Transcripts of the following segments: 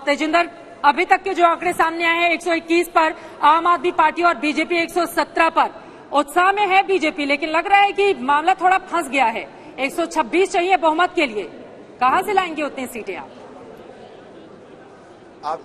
तेजिंदर, अभी तक के जो आंकड़े सामने आए हैं 121 पर आम आदमी पार्टी और बीजेपी 117 पर। उत्साह में है बीजेपी, लेकिन लग रहा है कि मामला थोड़ा फंस गया है। 126 चाहिए बहुमत के लिए, कहां से लाएंगे उतनी सीटें आप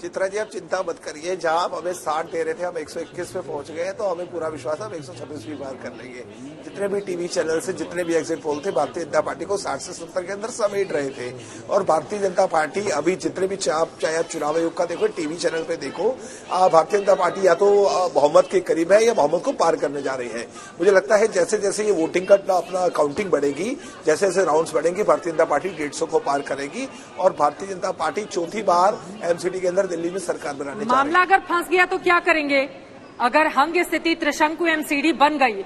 चित्रा जी, आप चिंता मत करिए। जहां आप हमें 60 दे रहे थे, हम 121 पे पहुंच गए हैं, तो हमें पूरा विश्वास है हम 126 भी पार कर लेंगे। जितने भी टीवी चैनल से जितने भी एग्जिट पोल थे, भारतीय जनता पार्टी को 60 से 70 के अंदर समेट रहे थे। और भारतीय जनता पार्टी अभी जितने भी चाहे चुनाव आयोग का देखो, टीवी चैनल पे देखो, भारतीय जनता पार्टी या तो बहुमत के करीब है या बहुमत को पार करने जा रही है। मुझे लगता है जैसे जैसे ये वोटिंग का अपना काउंटिंग बढ़ेगी, जैसे जैसे राउंड्स बढ़ेंगे, भारतीय जनता पार्टी 150 को पार करेगी और भारतीय जनता पार्टी चौथी बार एमसीडी के अंदर दिल्ली में सरकार बनाने जा रही है। मामला अगर फंस गया तो क्या करेंगे? अगर हंग स्थिति त्रिशंकु एमसीडी बन गई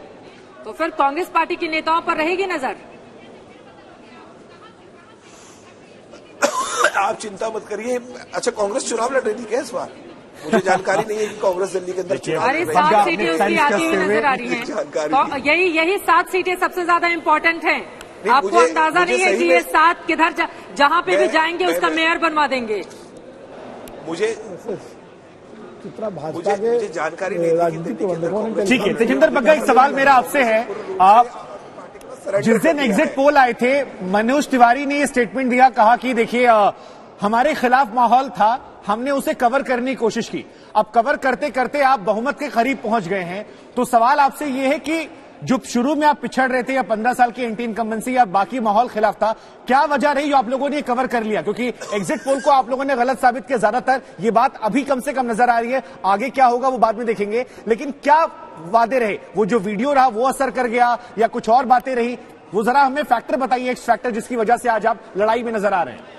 तो फिर कांग्रेस पार्टी के नेताओं पर रहेगी नजर। आप चिंता मत करिए। अच्छा, कांग्रेस चुनाव लड़ रही है इस बार? मुझे जानकारी नहीं है कि कांग्रेस दिल्ली के अंदर चुनाव लड़ रही है। 7 सीटें उसकी आती हुई नजर आ रही हैं। यही 7 सीटें सबसे ज्यादा इम्पोर्टेंट हैं। आपको अंदाजा नहीं है कि ये 7 किधर जहां पे भी जाएंगे उसका मेयर बनवा देंगे। मुझे जानकारी नहीं। ठीक है तेजिंदर बग्गा, एक सवाल मेरा आपसे है। आप जिस दिन एग्जिट पोल आए थे, मनोज तिवारी ने ये स्टेटमेंट दिया, कहा कि देखिए हमारे खिलाफ माहौल था, हमने उसे कवर करने की कोशिश की। अब कवर करते करते आप बहुमत के करीब पहुंच गए हैं, तो सवाल आपसे ये है कि जो शुरू में आप पिछड़ रहे थे या 15 साल की एंटी इनकम्बेंसी या बाकी माहौल खिलाफ था, क्या वजह रही जो आप लोगों ने कवर कर लिया? क्योंकि एग्जिट पोल को आप लोगों ने गलत साबित किया ज्यादातर, ये बात अभी कम से कम नजर आ रही है। आगे क्या होगा वो बाद में देखेंगे, लेकिन क्या वादे रहे? वो जो वीडियो रहा वो असर कर गया या कुछ और बातें रही? वो जरा हमें फैक्टर बताइए, एक्स फैक्टर जिसकी वजह से आज आप लड़ाई में नजर आ रहे हैं।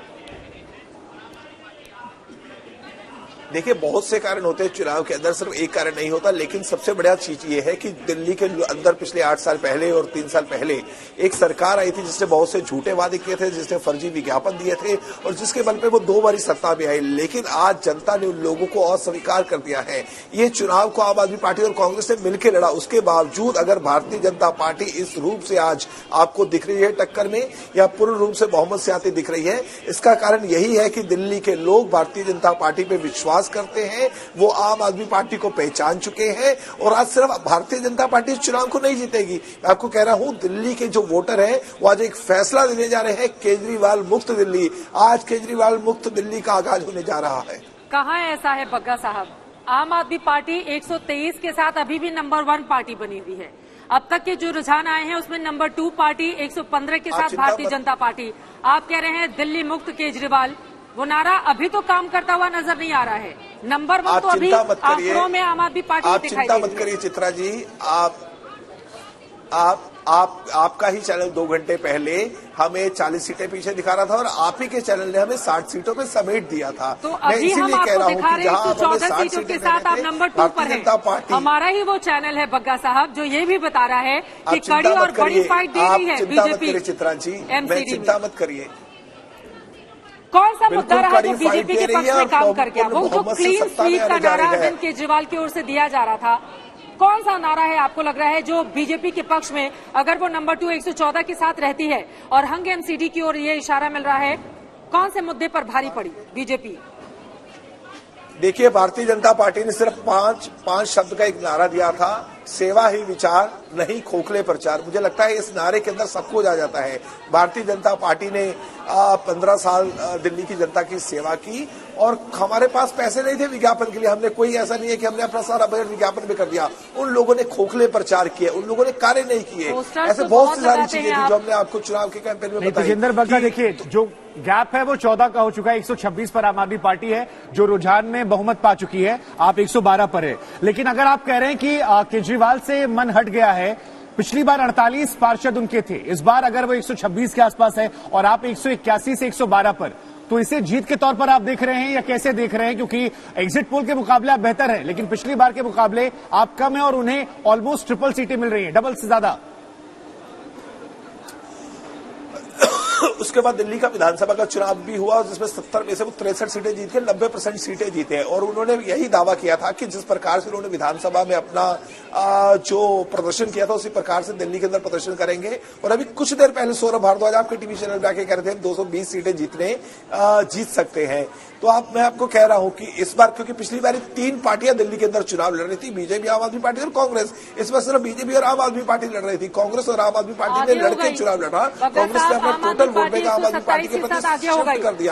देखिए, बहुत से कारण होते हैं चुनाव के अंदर, सिर्फ एक कारण नहीं होता। लेकिन सबसे बड़ा चीज ये है कि दिल्ली के अंदर पिछले 8 साल पहले और 3 साल पहले एक सरकार आई थी जिसने बहुत से झूठे वादे किए थे, जिसने फर्जी विज्ञापन दिए थे और जिसके बल पे वो 2 बारी सत्ता में आई। लेकिन आज जनता ने उन लोगों को अस्वीकार कर दिया है। ये चुनाव को आम आदमी पार्टी और कांग्रेस ने मिलकर लड़ा। उसके बावजूद अगर भारतीय जनता पार्टी इस रूप से आज आपको दिख रही है टक्कर में या पूर्ण रूप से बहुमत से आती दिख रही है, इसका कारण यही है कि दिल्ली के लोग भारतीय जनता पार्टी पे विश्वास करते हैं। वो आम आदमी पार्टी को पहचान चुके हैं और आज सिर्फ भारतीय जनता पार्टी इस चुनाव को नहीं जीतेगी। मैं आपको कह रहा हूं, दिल्ली के जो वोटर हैं वो आज एक फैसला लेने जा रहे हैं, केजरीवाल मुक्त दिल्ली। आज केजरीवाल मुक्त दिल्ली का आगाज होने जा रहा है। कहां ऐसा है बग्गा साहब? आम आदमी पार्टी 123 के साथ अभी भी नंबर 1 पार्टी बनी हुई है। अब तक के जो रुझान आए हैं उसमें नंबर 2 पार्टी 115 के साथ भारतीय जनता पार्टी। आप कह रहे हैं दिल्ली मुक्त केजरीवाल, वो नारा अभी तो काम करता हुआ नजर नहीं आ रहा है। नंबर 1 तो अभी आंकड़ों में आम आदमी पार्टी दिखाई दे रही है। चिंता मत करिए चित्रा जी, आपका ही चैनल 2 घंटे पहले हमें 40 सीटें पीछे दिखा रहा था और आप ही के चैनल ने हमें 60 सीटों पे समेट दिया था। तो अभी हम आपको दिखा रहे हैं 14 सीटों के साथ आप नंबर 2 पर हैं। हमारा ही वो चैनल है बग्गा साहब जो ये भी बता रहा है कि कड़ी और बड़ी फाइट दे रही है बीजेपी। चित्रा जी, चिंता मत करिए। कौन सा मुद्दा रहा जो बीजेपी के पक्ष में काम कर गया? वो जो क्लीन स्वीप का नारा अरविंद केजरीवाल की ओर से दिया जा रहा था, कौन सा नारा है आपको लग रहा है जो बीजेपी के पक्ष में, अगर वो नंबर 2 114 के साथ रहती है और हंग एमसीडी की ओर ये इशारा मिल रहा है, कौन से मुद्दे पर भारी पड़ी बीजेपी? देखिए, भारतीय जनता पार्टी ने सिर्फ पांच शब्द का एक नारा दिया था, सेवा ही विचार नहीं खोखले प्रचार। मुझे लगता है इस नारे के अंदर सब कुछ आ जाता है। भारतीय जनता पार्टी ने 15 साल दिल्ली की जनता की सेवा की और हमारे पास पैसे नहीं थे विज्ञापन के लिए। हमने कोई ऐसा नहीं है कि हमने अपना सारा बजट विज्ञापन में कर दिया। उन लोगों ने खोखले प्रचार किए, उन लोगों ने कार्य नहीं किए। ऐसे बहुत सी सारी चीजें थी जो हमने आपको चुनाव के कैंपेन में बताई। तेजिंदर बग्गा, देखिए जो गैप है वो 14 का हो चुका है। 126 पर आम आदमी पार्टी है जो रुझान में बहुमत पा चुकी है, आप 112 पर है। लेकिन अगर आप कह रहे हैं कि केजरीवाल से मन हट गया है, पिछली बार 48 पार्षद उनके थे, इस बार अगर वो 126 के आसपास है और आप 181 से 112 पर, तो इसे जीत के तौर पर आप देख रहे हैं या कैसे देख रहे हैं? क्योंकि एग्जिट पोल के मुकाबले आप बेहतर है, लेकिन पिछली बार के मुकाबले आप कम है और उन्हें ऑलमोस्ट ट्रिपल सीटें मिल रही हैं, डबल से ज्यादा। उसके बाद दिल्ली का विधानसभा का चुनाव भी हुआ जिसमें 70 में से वो 63 सीटें जीत के 90% सीटें जीते हैं। और उन्होंने यही दावा किया था कि जिस प्रकार से उन्होंने विधानसभा में अपना जो प्रदर्शन किया था उसी प्रकार से दिल्ली के अंदर प्रदर्शन करेंगे। और अभी कुछ देर पहले सौरभ भारद्वाज आपके टीवी चैनल पे आके कह रहे थे 220 सीटें जीत सकते हैं। तो मैं आपको कह रहा हूं कि इस बार क्योंकि पिछली बार 3 पार्टियां दिल्ली के अंदर चुनाव लड़ रही थी, बीजेपी, आम आदमी पार्टी और कांग्रेस। इस बार सिर्फ बीजेपी और आम आदमी पार्टी लड़ रही थी। कांग्रेस और आम आदमी पार्टी ने लड़के चुनाव लड़ा। कांग्रेस ने अपना टोटल वोट बैंक आम आदमी पार्टी के प्रति शिफ्ट कर दिया।